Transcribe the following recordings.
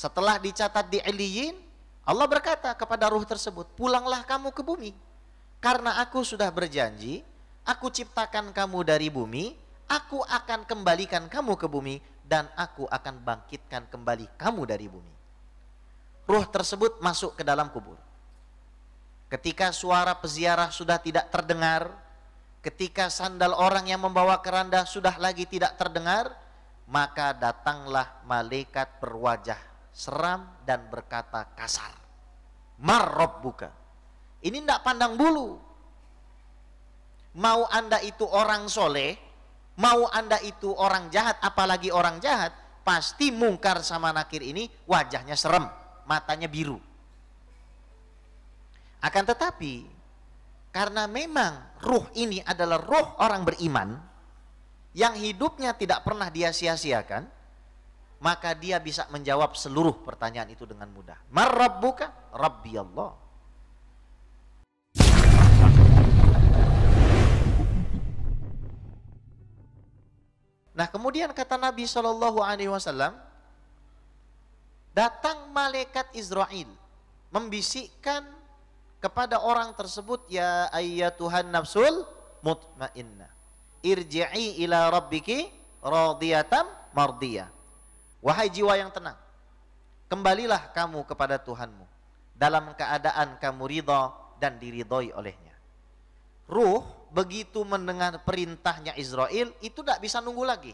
Setelah dicatat di Iliyin, Allah berkata kepada ruh tersebut, pulanglah kamu ke bumi. Karena aku sudah berjanji, aku ciptakan kamu dari bumi, aku akan kembalikan kamu ke bumi, dan aku akan bangkitkan kembali kamu dari bumi. Ruh tersebut masuk ke dalam kubur. Ketika suara peziarah sudah tidak terdengar, ketika sandal orang yang membawa keranda sudah lagi tidak terdengar, maka datanglah malaikat berwajah seram dan berkata kasar, Mar Rabbuka. Ini tidak pandang bulu. Mau Anda itu orang soleh, mau Anda itu orang jahat, apalagi orang jahat, pasti Mungkar sama Nakir ini wajahnya serem, matanya biru. Akan tetapi, karena memang ruh ini adalah ruh orang beriman, yang hidupnya tidak pernah dia sia-siakan, maka dia bisa menjawab seluruh pertanyaan itu dengan mudah. Mar Rabbuka? Rabbi Allah. Nah, kemudian kata Nabi SAW, datang malaikat Israel membisikkan kepada orang tersebut, ya ayyatuhan nafsul mutmainnah, irji'i ila rabbiki radiyatan mardiyah. Wahai jiwa yang tenang, kembalilah kamu kepada Tuhanmu dalam keadaan kamu ridha dan diridhoi olehnya. Ruh begitu mendengar perintahnya Israel itu tidak bisa nunggu lagi.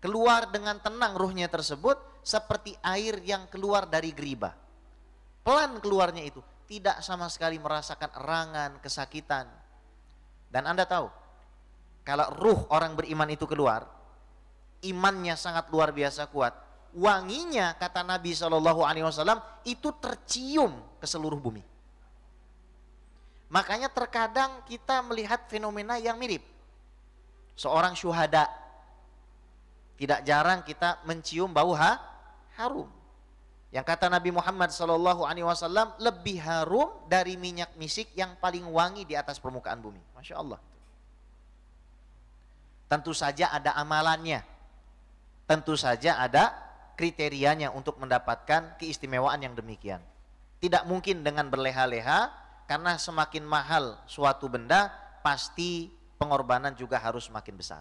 Keluar dengan tenang ruhnya tersebut seperti air yang keluar dari geriba. Pelan keluarnya itu, tidak sama sekali merasakan erangan, kesakitan. Dan Anda tahu, kalau ruh orang beriman itu keluar, imannya sangat luar biasa kuat. Wanginya, kata Nabi SAW, itu tercium ke seluruh bumi. Makanya terkadang kita melihat fenomena yang mirip. Seorang syuhada, tidak jarang kita mencium bau harum. Yang kata Nabi Muhammad SAW, lebih harum dari minyak misik yang paling wangi di atas permukaan bumi. Masya Allah. Tentu saja ada amalannya. Tentu saja ada kriterianya untuk mendapatkan keistimewaan yang demikian. Tidak mungkin dengan berleha-leha, karena semakin mahal suatu benda, pasti pengorbanan juga harus semakin besar.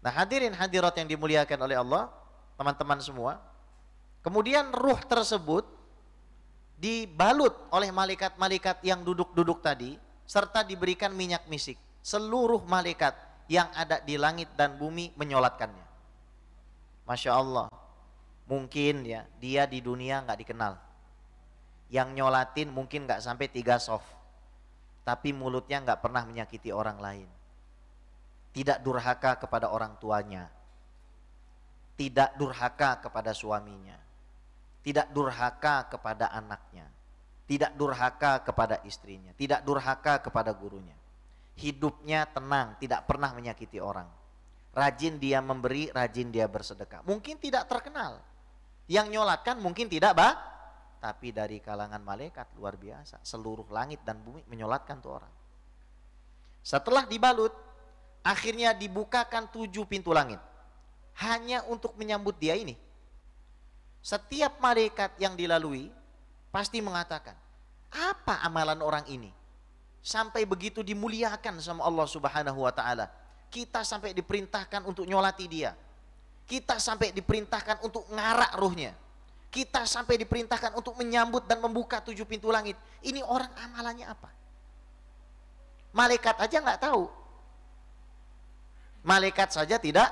Nah, hadirin hadirat yang dimuliakan oleh Allah, teman-teman semua, kemudian ruh tersebut dibalut oleh malaikat-malaikat yang duduk-duduk tadi, serta diberikan minyak misik. Seluruh malaikat yang ada di langit dan bumi menyolatkannya. Masya Allah, mungkin ya dia di dunia nggak dikenal. Yang nyolatin mungkin nggak sampai 3 soft, tapi mulutnya nggak pernah menyakiti orang lain, tidak durhaka kepada orang tuanya, tidak durhaka kepada suaminya, tidak durhaka kepada anaknya, tidak durhaka kepada istrinya, tidak durhaka kepada gurunya. Hidupnya tenang, tidak pernah menyakiti orang, rajin dia memberi, rajin dia bersedekah. Mungkin tidak terkenal, yang nyolatkan mungkin tidak tapi dari kalangan malaikat luar biasa. Seluruh langit dan bumi menyolatkan tuh orang. Setelah dibalut, akhirnya dibukakan 7 pintu langit. Hanya untuk menyambut dia ini. Setiap malaikat yang dilalui pasti mengatakan, apa amalan orang ini? Sampai begitu dimuliakan sama Allah Subhanahu wa ta'ala. Kita sampai diperintahkan untuk nyolati dia. Kita sampai diperintahkan untuk ngarak ruhnya. Kita sampai diperintahkan untuk menyambut dan membuka 7 pintu langit. Ini orang amalannya apa? Malaikat aja nggak tahu. Malaikat saja tidak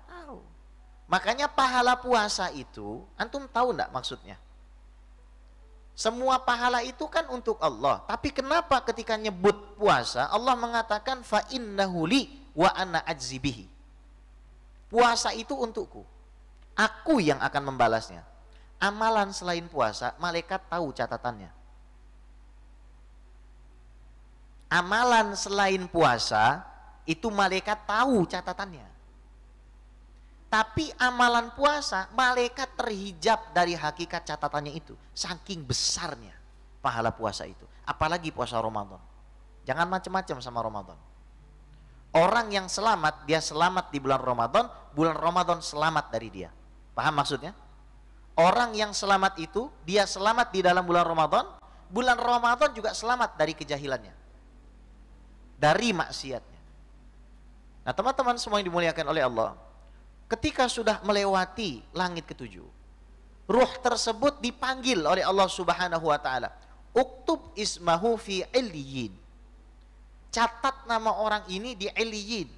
tahu. Makanya pahala puasa itu, antum tahu nggak maksudnya? Semua pahala itu kan untuk Allah. Tapi kenapa ketika nyebut puasa, Allah mengatakan fa innahu li wa ana ajzi bihi. Puasa itu untukku. Aku yang akan membalasnya. Amalan selain puasa, malaikat tahu catatannya. Amalan selain puasa, itu malaikat tahu catatannya. Tapi amalan puasa, malaikat terhijab dari hakikat catatannya itu. Saking besarnya pahala puasa itu. Apalagi puasa Ramadan. Jangan macam-macam sama Ramadan. Orang yang selamat, dia selamat di bulan Ramadan selamat dari dia. Paham maksudnya? Orang yang selamat itu, dia selamat di dalam bulan Ramadan juga selamat dari kejahilannya, dari maksiatnya. Nah teman-teman semua yang dimuliakan oleh Allah, ketika sudah melewati langit ketujuh, ruh tersebut dipanggil oleh Allah Subhanahu wa taala. Uktub ismahu fi illiyin. Catat nama orang ini di illiyin.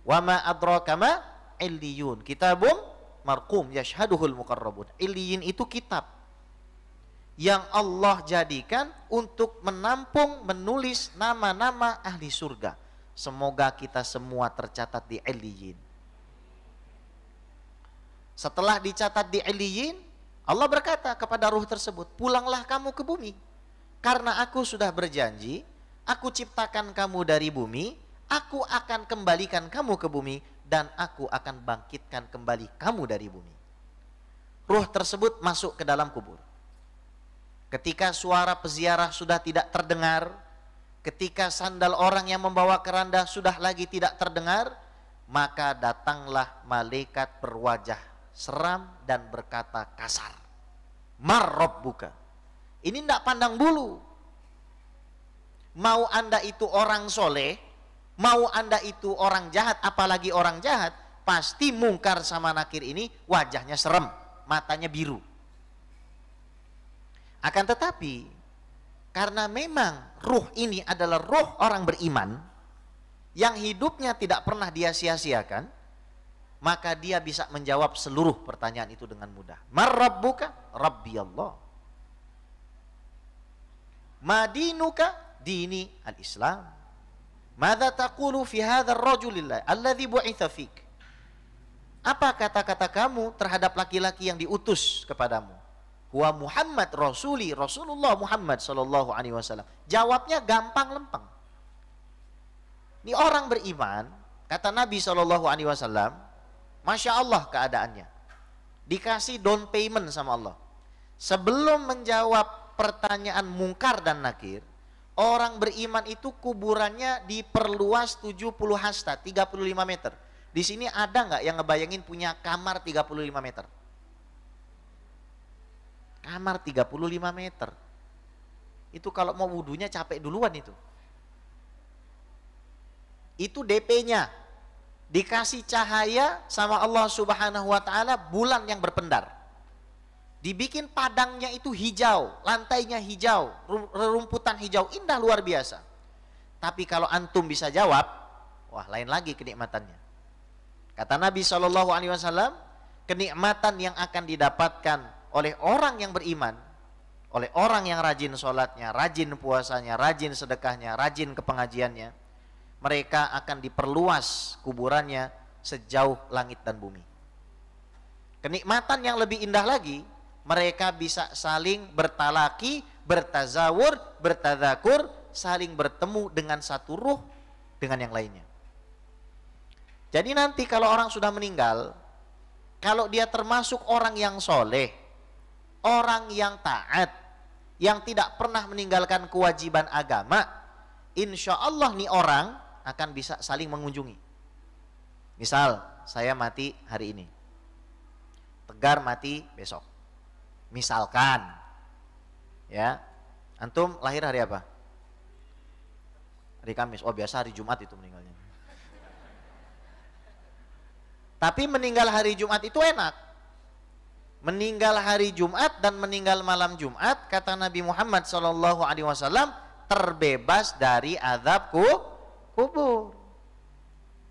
Wa ma adraka ma illiyun. Kitabum marqum yashhaduhul muqarrabun. Illiyin itu kitab yang Allah jadikan untuk menampung, menulis nama-nama ahli surga. Semoga kita semua tercatat di illiyin. Setelah dicatat di illiyin, Allah berkata kepada ruh tersebut, pulanglah kamu ke bumi. Karena aku sudah berjanji, aku ciptakan kamu dari bumi, aku akan kembalikan kamu ke bumi, dan aku akan bangkitkan kembali kamu dari bumi. Ruh tersebut masuk ke dalam kubur. Ketika suara peziarah sudah tidak terdengar, ketika sandal orang yang membawa keranda sudah lagi tidak terdengar, maka datanglah malaikat berwajah seram dan berkata kasar, Mar Rabbuka. Ini tidak pandang bulu. Mau anda itu orang soleh, mau anda itu orang jahat, apalagi orang jahat, pasti Mungkar sama Nakir ini wajahnya serem, matanya biru. Akan tetapi, karena memang ruh ini adalah ruh orang beriman, yang hidupnya tidak pernah dia sia-siakan, maka dia bisa menjawab seluruh pertanyaan itu dengan mudah. Mar Rabbuka? Rabbi Allah. Madinuka? Dini al-Islam. Madza taqulu fi hadzal rajulillah alladzi bu'itsa fik? Apa kata-kata kamu terhadap laki-laki yang diutus kepadamu? Huwa Muhammad Rasulullah Muhammad sallallahu alaihi wasallam. Jawabnya gampang lempeng. Ini orang beriman, kata Nabi sallallahu alaihi wasallam, Masya Allah keadaannya. Dikasih down payment sama Allah. Sebelum menjawab pertanyaan Mungkar dan Nakir, orang beriman itu kuburannya diperluas 70 hasta, 35 meter. Di sini ada nggak yang ngebayangin punya kamar 35 meter? Kamar 35 meter. Itu kalau mau wudunya capek duluan itu. Itu DP-nya. Dikasih cahaya sama Allah Subhanahu wa taala, bulan yang berpendar. Dibikin padangnya itu hijau, lantainya hijau, rerumputan hijau, indah luar biasa. Tapi kalau antum bisa jawab, wah lain lagi kenikmatannya. Kata Nabi SAW, kenikmatan yang akan didapatkan oleh orang yang beriman, oleh orang yang rajin sholatnya, rajin puasanya, rajin sedekahnya, rajin kepengajiannya, mereka akan diperluas kuburannya sejauh langit dan bumi. Kenikmatan yang lebih indah lagi, mereka bisa saling bertalaki, bertazawur, bertadzakur, saling bertemu dengan satu ruh dengan yang lainnya. Jadi nanti kalau orang sudah meninggal, kalau dia termasuk orang yang soleh, orang yang taat, yang tidak pernah meninggalkan kewajiban agama, insya Allah nih orang akan bisa saling mengunjungi. Misal saya mati hari ini, Tegar mati besok. Misalkan, ya, antum lahir hari apa? Hari Kamis. Oh biasa hari Jumat itu meninggalnya. Tapi meninggal hari Jumat itu enak. Meninggal hari Jumat dan meninggal malam Jumat, kata Nabi Muhammad SAW, terbebas dari azab kubur.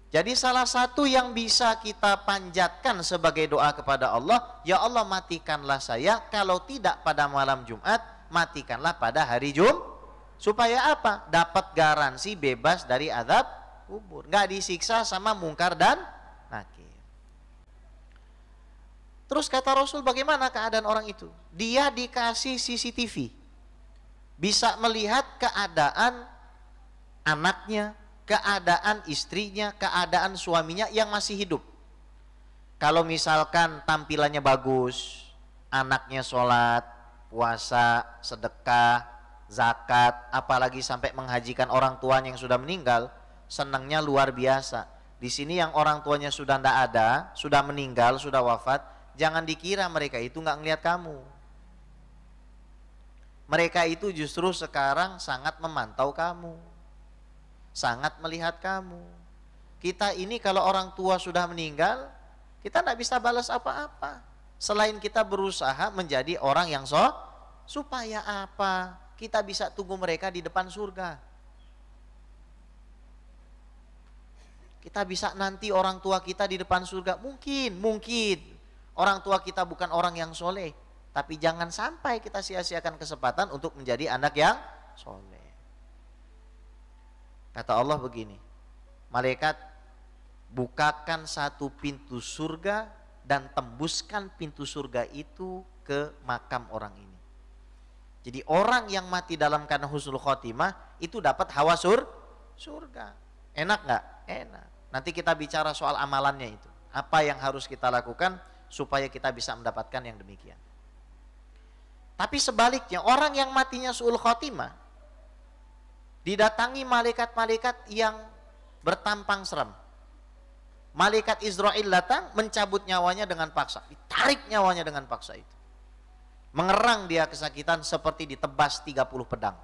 Jadi salah satu yang bisa kita panjatkan sebagai doa kepada Allah, ya Allah matikanlah saya, kalau tidak pada malam Jumat, matikanlah pada hari Jumat. Supaya apa? Dapat garansi bebas dari azab kubur, nggak disiksa sama Mungkar dan Nakir. Terus kata Rasul, bagaimana keadaan orang itu? Dia dikasih CCTV, bisa melihat keadaan anaknya, keadaan istrinya, keadaan suaminya yang masih hidup. Kalau misalkan tampilannya bagus, anaknya sholat, puasa, sedekah, zakat, apalagi sampai menghajikan orang tuanya yang sudah meninggal, senangnya luar biasa. Di sini yang orang tuanya sudah tidak ada, sudah meninggal, sudah wafat, jangan dikira mereka itu nggak ngelihat kamu. Mereka itu justru sekarang sangat memantau kamu, sangat melihat kamu. Kita ini kalau orang tua sudah meninggal, kita nggak bisa balas apa-apa. Selain kita berusaha menjadi orang yang supaya apa? Kita bisa tunggu mereka di depan surga. Kita bisa nanti orang tua kita di depan surga. Mungkin orang tua kita bukan orang yang soleh, tapi jangan sampai kita sia-siakan kesempatan untuk menjadi anak yang soleh. Kata Allah begini, malaikat, bukakan satu pintu surga dan tembuskan pintu surga itu ke makam orang ini. Jadi orang yang mati dalam keadaan husnul khotimah itu dapat hawa surga. Enak nggak? Enak. Nanti kita bicara soal amalannya itu. Apa yang harus kita lakukan supaya kita bisa mendapatkan yang demikian. Tapi sebaliknya, orang yang matinya su'ul khotimah didatangi malaikat-malaikat yang bertampang seram. Malaikat Israel datang mencabut nyawanya dengan paksa, ditarik nyawanya dengan paksa itu. Mengerang dia kesakitan seperti ditebas 30 pedang.